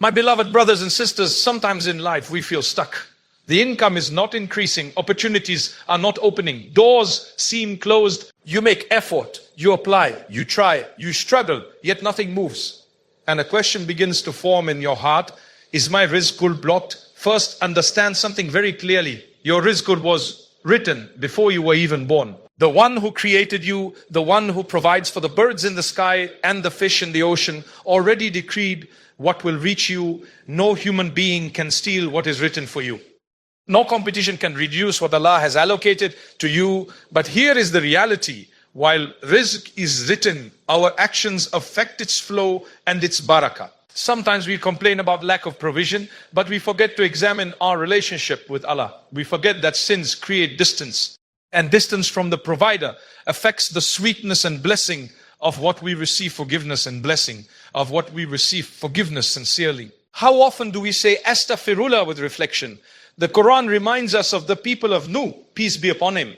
My beloved brothers and sisters, sometimes in life we feel stuck. The income is not increasing. Opportunities are not opening. Doors seem closed. You make effort. You apply. You try. You struggle. Yet nothing moves. And a question begins to form in your heart. Is my rizq blocked? First, understand something very clearly. Your rizq was written before you were even born. The one who created you, the one who provides for the birds in the sky and the fish in the ocean, already decreed what will reach you. No human being can steal what is written for you. No competition can reduce what Allah has allocated to you. But here is the reality. While rizq is written, our actions affect its flow and its barakah. Sometimes we complain about lack of provision, but we forget to examine our relationship with Allah. We forget that sins create distance. And distance from the provider affects the sweetness and blessing of what we receive forgiveness and blessing, of what we receive forgiveness sincerely. How often do we say astaghfirullah with reflection? The Quran reminds us of the people of Nuh, peace be upon him,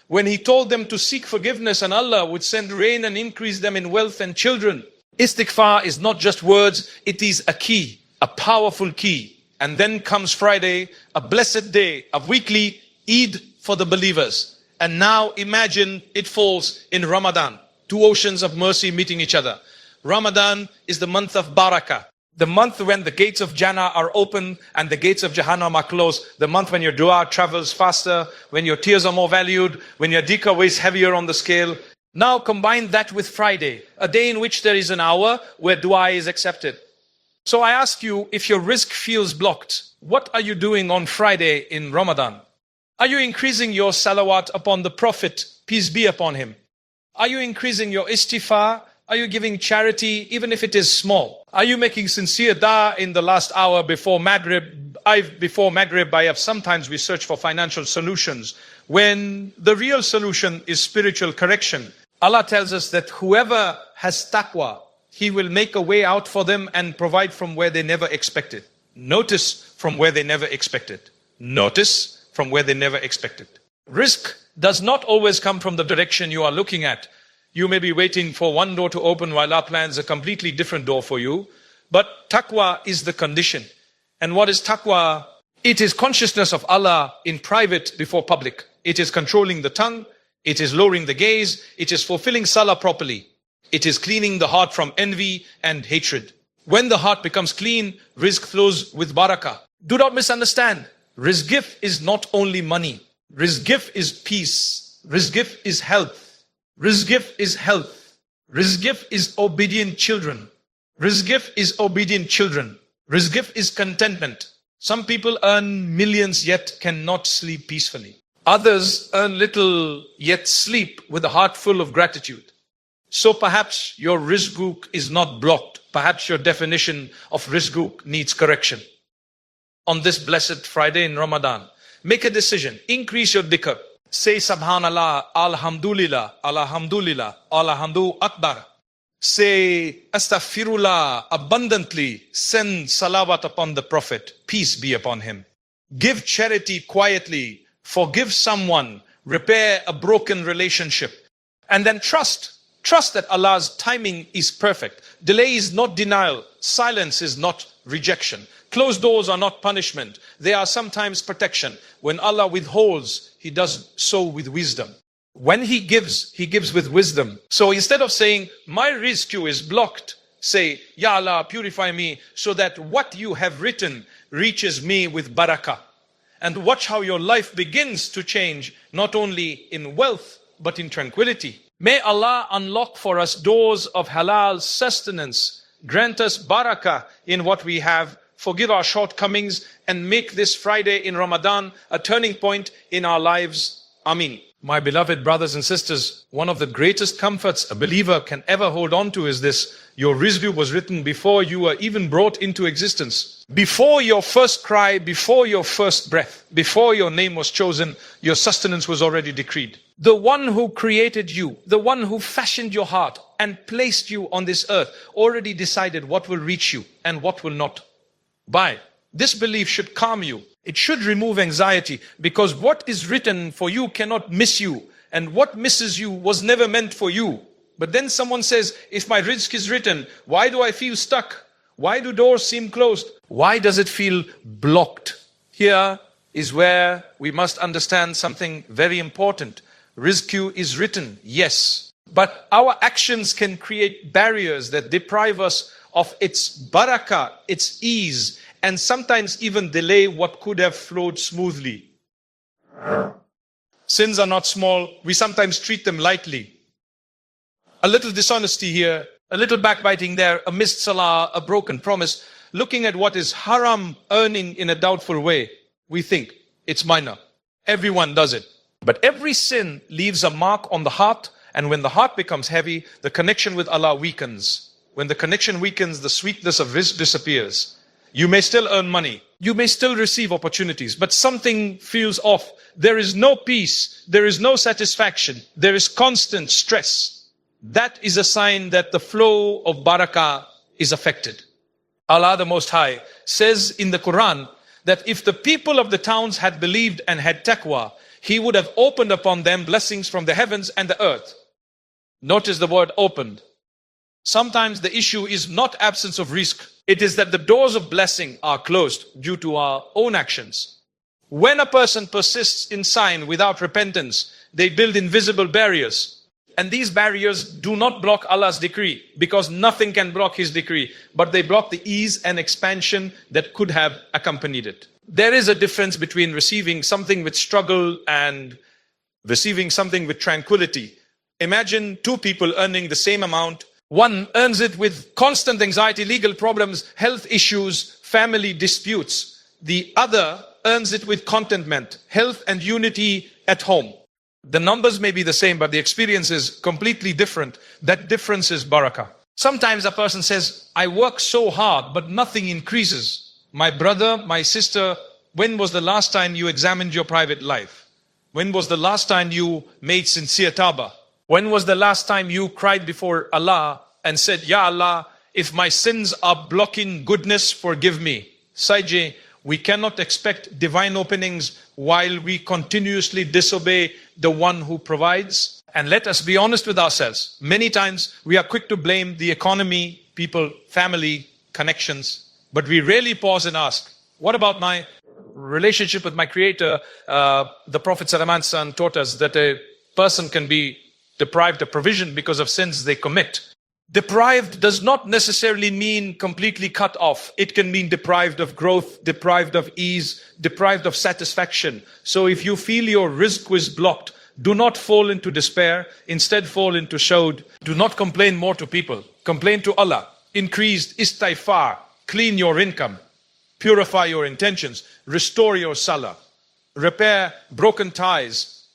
when he told them to seek forgiveness and Allah would send rain and increase them in wealth and children. Istighfar is not just words, it is a key, a powerful key. And then comes Friday, a blessed day, a weekly Eid for the believers. And now imagine it falls in Ramadan, two oceans of mercy meeting each other. Ramadan is the month of Barakah. The month when the gates of Jannah are open and the gates of Jahannam are closed. The month when your dua travels faster, when your tears are more valued, when your dhikr weighs heavier on the scale. Now combine that with Friday, a day in which there is an hour where dua is accepted. So I ask you, if your rizq feels blocked, what are you doing on Friday in Ramadan? Are you increasing your salawat upon the Prophet, peace be upon him? Are you increasing your istighfar? Are you giving charity, even if it is small? Are you making sincere dua in the last hour before Maghrib? Sometimes we search for financial solutions when the real solution is spiritual correction. Allah tells us that whoever has taqwa, He will make a way out for them and provide from where they never expected. Notice from where they never expected. Notice from where they never expected. Rizq does not always come from the direction you are looking at. You may be waiting for one door to open while Allah plans a completely different door for you. But taqwa is the condition. And what is taqwa? It is consciousness of Allah in private before public. It is controlling the tongue. It is lowering the gaze. It is fulfilling salah properly. It is cleaning the heart from envy and hatred. When the heart becomes clean, rizq flows with barakah. Do not misunderstand. Rizq is not only money. Rizq is peace. Rizq is health. Rizq is health. Rizq is obedient children. Rizq is obedient children. Rizq is contentment. Some people earn millions yet cannot sleep peacefully. Others earn little yet sleep with a heart full of gratitude. So perhaps your rizq is not blocked. Perhaps your definition of rizq needs correction. On this blessed Friday in Ramadan, make a decision. Increase your dhikr. Say Subhanallah, Alhamdulillah, Alhamdulillah, Alhamdu Akbar. Say Astaghfirullah abundantly. Send salawat upon the Prophet, peace be upon him. Give charity quietly. Forgive someone. Repair a broken relationship. And then trust. Trust that Allah's timing is perfect. Delay is not denial. Silence is not rejection. Closed doors are not punishment. They are sometimes protection. When Allah withholds, He does so with wisdom. When He gives with wisdom. So instead of saying, my rizq is blocked, say, Ya Allah, purify me so that what you have written reaches me with barakah. And watch how your life begins to change, not only in wealth, but in tranquility. May Allah unlock for us doors of halal sustenance. Grant us barakah in what we have. Forgive our shortcomings and make this Friday in Ramadan a turning point in our lives. Ameen. My beloved brothers and sisters, one of the greatest comforts a believer can ever hold on to is this. Your rizq was written before you were even brought into existence. Before your first cry, before your first breath, before your name was chosen, your sustenance was already decreed. The one who created you, the one who fashioned your heart and placed you on this earth, already decided what will reach you and what will not. This belief should calm you. It should remove anxiety, because what is written for you cannot miss you, and what misses you was never meant for you. But then someone says, if my rizq is written, why do I feel stuck? Why do doors seem closed? Why does it feel blocked? Here is where we must understand something very important. Rizq is written, yes, but our actions can create barriers that deprive us of its barakah, its ease, and sometimes even delay what could have flowed smoothly. Sins are not small, we sometimes treat them lightly. A little dishonesty here, a little backbiting there, a missed salah, a broken promise. Looking at what is haram earning in a doubtful way, we think it's minor. Everyone does it. But every sin leaves a mark on the heart, and when the heart becomes heavy, the connection with Allah weakens. When the connection weakens, the sweetness of rizq disappears. You may still earn money. You may still receive opportunities, but something feels off. There is no peace. There is no satisfaction. There is constant stress. That is a sign that the flow of barakah is affected. Allah the Most High says in the Quran that if the people of the towns had believed and had taqwa, He would have opened upon them blessings from the heavens and the earth. Notice the word opened. Sometimes the issue is not absence of rizq. It is that the doors of blessing are closed due to our own actions. When a person persists in sin without repentance, they build invisible barriers. And these barriers do not block Allah's decree, because nothing can block His decree, but they block the ease and expansion that could have accompanied it. There is a difference between receiving something with struggle and receiving something with tranquility. Imagine two people earning the same amount. One earns it with constant anxiety, legal problems, health issues, family disputes. The other earns it with contentment, health and unity at home. The numbers may be the same, but the experience is completely different. That difference is barakah. Sometimes a person says, I work so hard, but nothing increases. My brother, my sister, when was the last time you examined your private life? When was the last time you made sincere tawbah? When was the last time you cried before Allah and said, Ya Allah, if my sins are blocking goodness, forgive me. Saije, we cannot expect divine openings while we continuously disobey the one who provides. And let us be honest with ourselves. Many times we are quick to blame the economy, people, family, connections. But we rarely pause and ask, what about my relationship with my Creator? The Prophet ﷺ taught us that a person can be deprived of provision because of sins they commit. Deprived does not necessarily mean completely cut off. It can mean deprived of growth, deprived of ease, deprived of satisfaction. So if you feel your rizq is blocked, do not fall into despair. Instead, fall into shawd. Do not complain more to people. Complain to Allah. Increase istighfar. Clean your income. Purify your intentions. Restore your salah. Repair broken ties.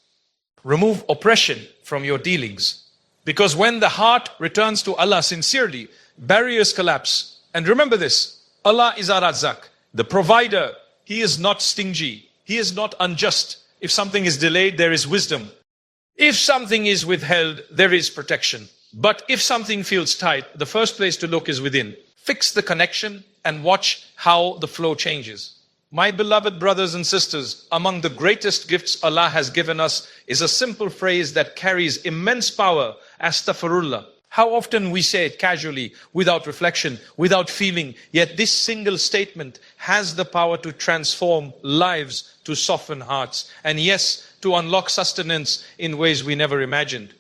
Remove oppression from your dealings. Because when the heart returns to Allah sincerely, barriers collapse. And remember this, Allah is our Razzaq, the provider. He is not stingy. He is not unjust. If something is delayed, there is wisdom. If something is withheld, there is protection. But if something feels tight, the first place to look is within. Fix the connection and watch how the flow changes. My beloved brothers and sisters, among the greatest gifts Allah has given us is a simple phrase that carries immense power, astaghfirullah. How often we say it casually, without reflection, without feeling, yet this single statement has the power to transform lives, to soften hearts, and yes, to unlock sustenance in ways we never imagined.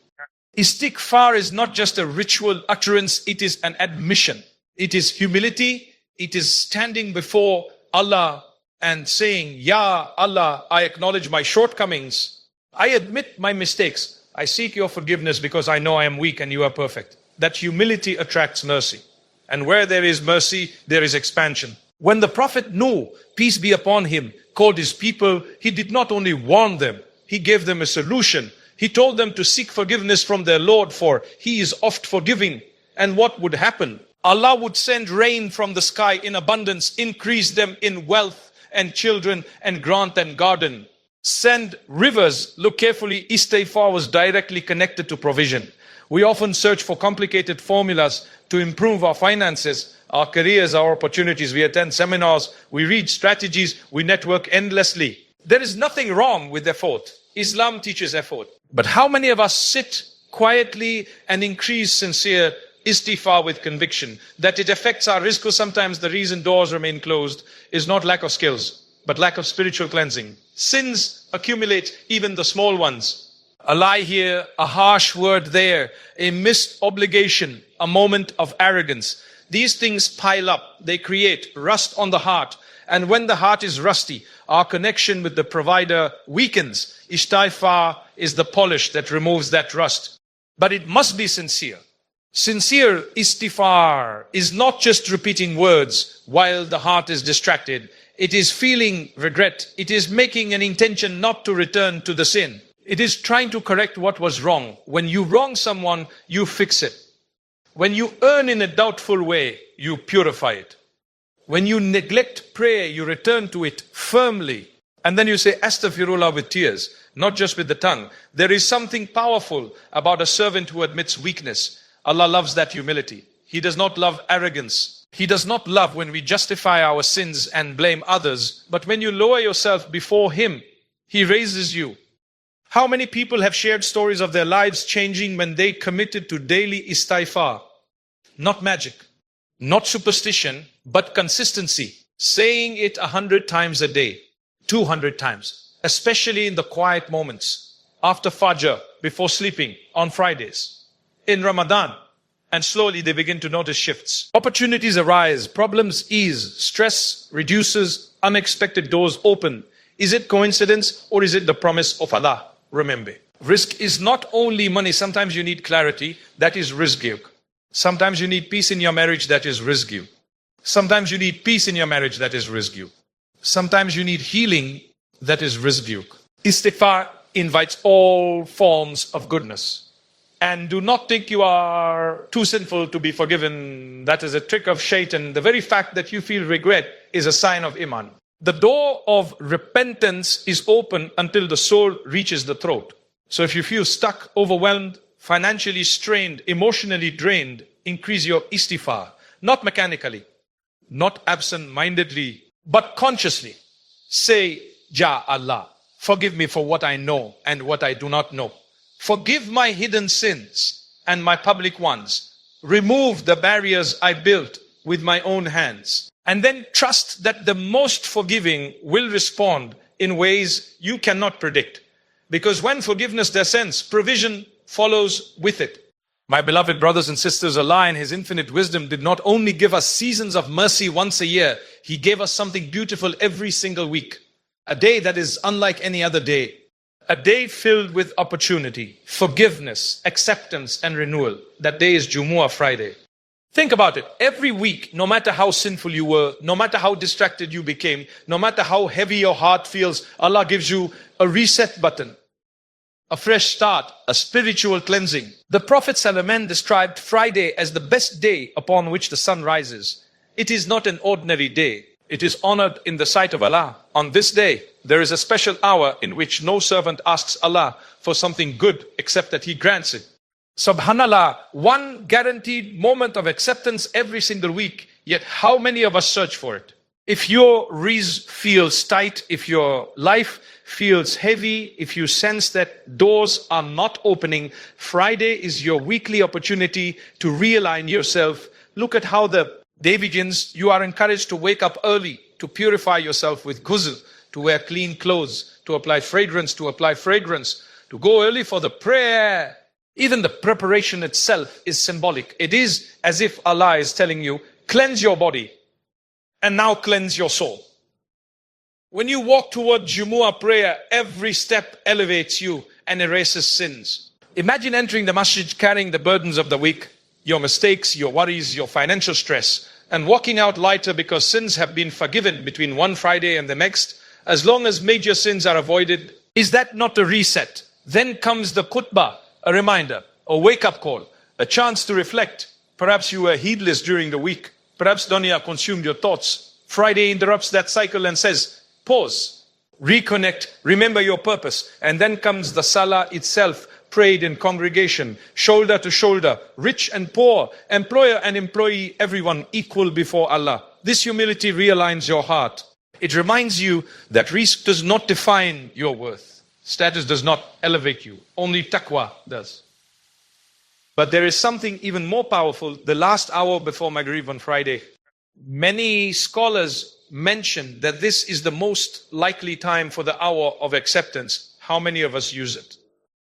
Istighfar is not just a ritual utterance, it is an admission. It is humility, it is standing before Allah and saying, Ya Allah, I acknowledge my shortcomings. I admit my mistakes. I seek your forgiveness because I know I am weak and you are perfect. That humility attracts mercy. And where there is mercy, there is expansion. When the Prophet Nuh, peace be upon him, called his people, he did not only warn them, he gave them a solution. He told them to seek forgiveness from their Lord, for He is oft forgiving. And what would happen? Allah would send rain from the sky in abundance, increase them in wealth and children, and grant and garden. Send rivers. Look carefully, istighfar was directly connected to provision. We often search for complicated formulas to improve our finances, our careers, our opportunities. We attend seminars, we read strategies, we network endlessly. There is nothing wrong with effort. Islam teaches effort. But how many of us sit quietly and increase sincere istighfar with conviction, that it affects our rizq. Sometimes the reason doors remain closed is not lack of skills, but lack of spiritual cleansing. Sins accumulate, even the small ones. A lie here, a harsh word there, a missed obligation, a moment of arrogance. These things pile up. They create rust on the heart. And when the heart is rusty, our connection with the provider weakens. Istighfar is the polish that removes that rust. But it must be sincere. Sincere istighfar is not just repeating words while the heart is distracted. It is feeling regret. It is making an intention not to return to the sin. It is trying to correct what was wrong. When you wrong someone, you fix it. When you earn in a doubtful way, you purify it. When you neglect prayer, you return to it firmly. And then you say, Astaghfirullah with tears, not just with the tongue. There is something powerful about a servant who admits weakness. Allah loves that humility. He does not love arrogance. He does not love when we justify our sins and blame others. But when you lower yourself before Him, He raises you. How many people have shared stories of their lives changing when they committed to daily istighfar? Not magic, not superstition, but consistency. Saying it 100 times a day, 200 times, especially in the quiet moments, after Fajr, before sleeping, on Fridays, in Ramadan. And slowly they begin to notice shifts. Opportunities arise, problems ease, stress reduces, unexpected doors open. Is it coincidence or is it the promise of Allah? Remember, rizq is not only money. Sometimes you need clarity, that is rizq. Sometimes you need peace in your marriage, that is rizq. Sometimes you need peace in your marriage, that is rizq. Sometimes you need healing, that is rizq. Istighfar invites all forms of goodness. And do not think you are too sinful to be forgiven. That is a trick of shaitan. The very fact that you feel regret is a sign of iman. The door of repentance is open until the soul reaches the throat. So if you feel stuck, overwhelmed, financially strained, emotionally drained, increase your istighfar. Not mechanically, not absent-mindedly, but consciously. Say, Ja Allah, forgive me for what I know and what I do not know. Forgive my hidden sins and my public ones. Remove the barriers I built with my own hands. And then trust that the most forgiving will respond in ways you cannot predict. Because when forgiveness descends, provision follows with it. My beloved brothers and sisters, Allah in His infinite wisdom did not only give us seasons of mercy once a year, He gave us something beautiful every single week. A day that is unlike any other day. A day filled with opportunity, forgiveness, acceptance and renewal. That day is Jumu'ah Friday. Think about it. Every week, no matter how sinful you were, no matter how distracted you became, no matter how heavy your heart feels, Allah gives you a reset button, a fresh start, a spiritual cleansing. The Prophet ﷺ described Friday as the best day upon which the sun rises. It is not an ordinary day. It is honored in the sight of Allah. On this day, there is a special hour in which no servant asks Allah for something good except that He grants it. Subhanallah, one guaranteed moment of acceptance every single week, yet how many of us search for it? If your rizq feels tight, if your life feels heavy, if you sense that doors are not opening, Friday is your weekly opportunity to realign yourself. Look at how the Davidians, you are encouraged to wake up early, to purify yourself with ghusl, to wear clean clothes, to apply fragrance, to go early for the prayer. Even the preparation itself is symbolic. It is as if Allah is telling you, cleanse your body and now cleanse your soul. When you walk toward Jumu'ah prayer, every step elevates you and erases sins. Imagine entering the masjid carrying the burdens of the week, your mistakes, your worries, your financial stress, and walking out lighter because sins have been forgiven between one Friday and the next, as long as major sins are avoided. Is that not a reset? Then comes the khutbah, a reminder, a wake-up call, a chance to reflect. Perhaps you were heedless during the week. Perhaps dunya consumed your thoughts. Friday interrupts that cycle and says, pause, reconnect, remember your purpose. And then comes the salah itself, prayed in congregation, shoulder to shoulder, rich and poor, employer and employee, everyone equal before Allah. This humility realigns your heart. It reminds you that rizq does not define your worth. Status does not elevate you. Only taqwa does. But there is something even more powerful, the last hour before Maghrib on Friday. Many scholars mention that this is the most likely time for the hour of acceptance. How many of us use it?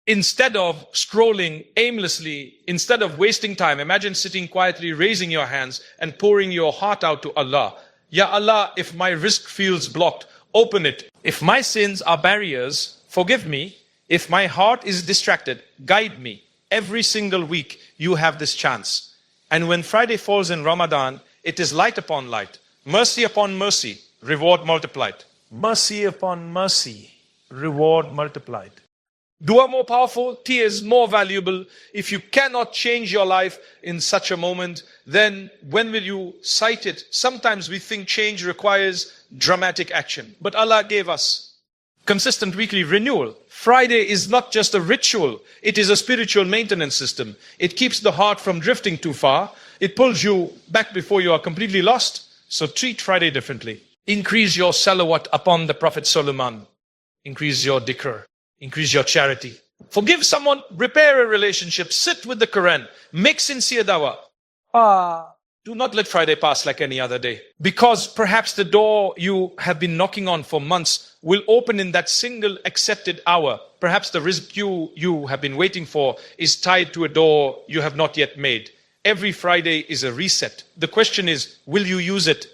Instead of scrolling aimlessly, instead of wasting time, imagine sitting quietly, raising your hands and pouring your heart out to Allah. Ya Allah, if my rizq feels blocked, open it. If my sins are barriers, forgive me. If my heart is distracted, guide me. Every single week, you have this chance. And when Friday falls in Ramadan, it is light upon light, mercy upon mercy, reward multiplied. Mercy upon mercy, reward multiplied. Dua more powerful, tears more valuable. If you cannot change your life in such a moment, then when will you cite it? Sometimes we think change requires dramatic action. But Allah gave us consistent weekly renewal. Friday is not just a ritual. It is a spiritual maintenance system. It keeps the heart from drifting too far. It pulls you back before you are completely lost. So treat Friday differently. Increase your salawat upon the Prophet Solomon. Increase your dhikr. Increase your charity. Forgive someone, repair a relationship, sit with the Quran, make sincere dawah. Do not let Friday pass like any other day. Because perhaps the door you have been knocking on for months will open in that single accepted hour. Perhaps the rizq you have been waiting for is tied to a door you have not yet made. Every Friday is a reset. The question is, will you use it?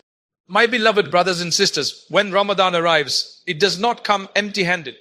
My beloved brothers and sisters, when Ramadan arrives, it does not come empty-handed.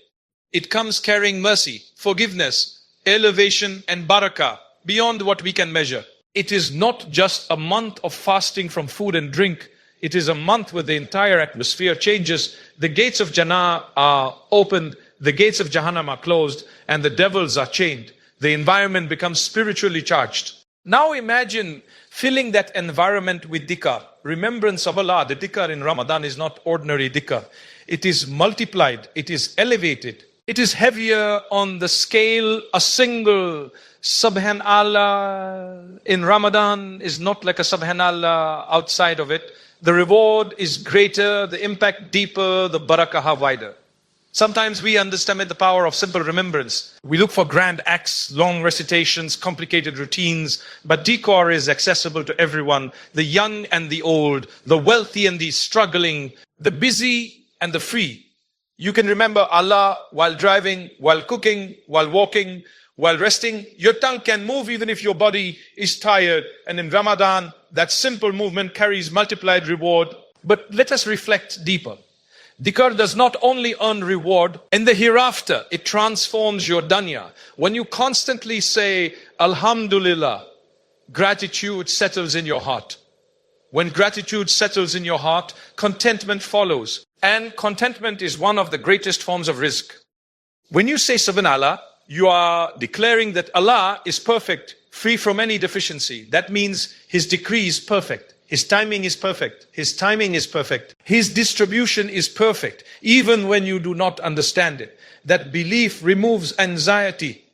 It comes carrying mercy, forgiveness, elevation and barakah beyond what we can measure. It is not just a month of fasting from food and drink. It is a month where the entire atmosphere changes. The gates of Jannah are opened, the gates of Jahannam are closed, and the devils are chained. The environment becomes spiritually charged. Now imagine filling that environment with dhikr, remembrance of Allah. The dhikr in Ramadan is not ordinary dhikr. It is multiplied, it is elevated. It is heavier on the scale. A single Subhanallah in Ramadan is not like a Subhanallah outside of it. The reward is greater, the impact deeper, the barakah wider. Sometimes we underestimate the power of simple remembrance. We look for grand acts, long recitations, complicated routines, but dhikr is accessible to everyone, the young and the old, the wealthy and the struggling, the busy and the free. You can remember Allah while driving, while cooking, while walking, while resting. Your tongue can move even if your body is tired. And in Ramadan, that simple movement carries multiplied reward. But let us reflect deeper. Dhikr does not only earn reward in the hereafter, it transforms your dunya. When you constantly say, Alhamdulillah, gratitude settles in your heart. When gratitude settles in your heart, contentment follows. And contentment is one of the greatest forms of rizq. When you say Subhanallah, you are declaring that Allah is perfect, free from any deficiency. That means His decree is perfect. His timing is perfect. His timing is perfect. His distribution is perfect, even when you do not understand it. That belief removes anxiety.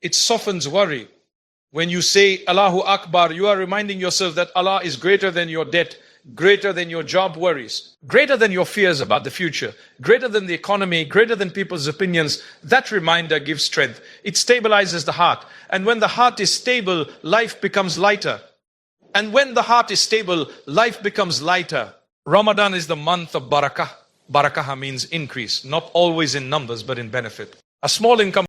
It softens worry. When you say Allahu Akbar, you are reminding yourself that Allah is greater than your debt, greater than your job worries, greater than your fears about the future, greater than the economy, greater than people's opinions. That reminder gives strength. It stabilizes the heart. And when the heart is stable, life becomes lighter. And when the heart is stable, life becomes lighter. Ramadan is the month of barakah. Barakah means increase, not always in numbers, but in benefit. A small income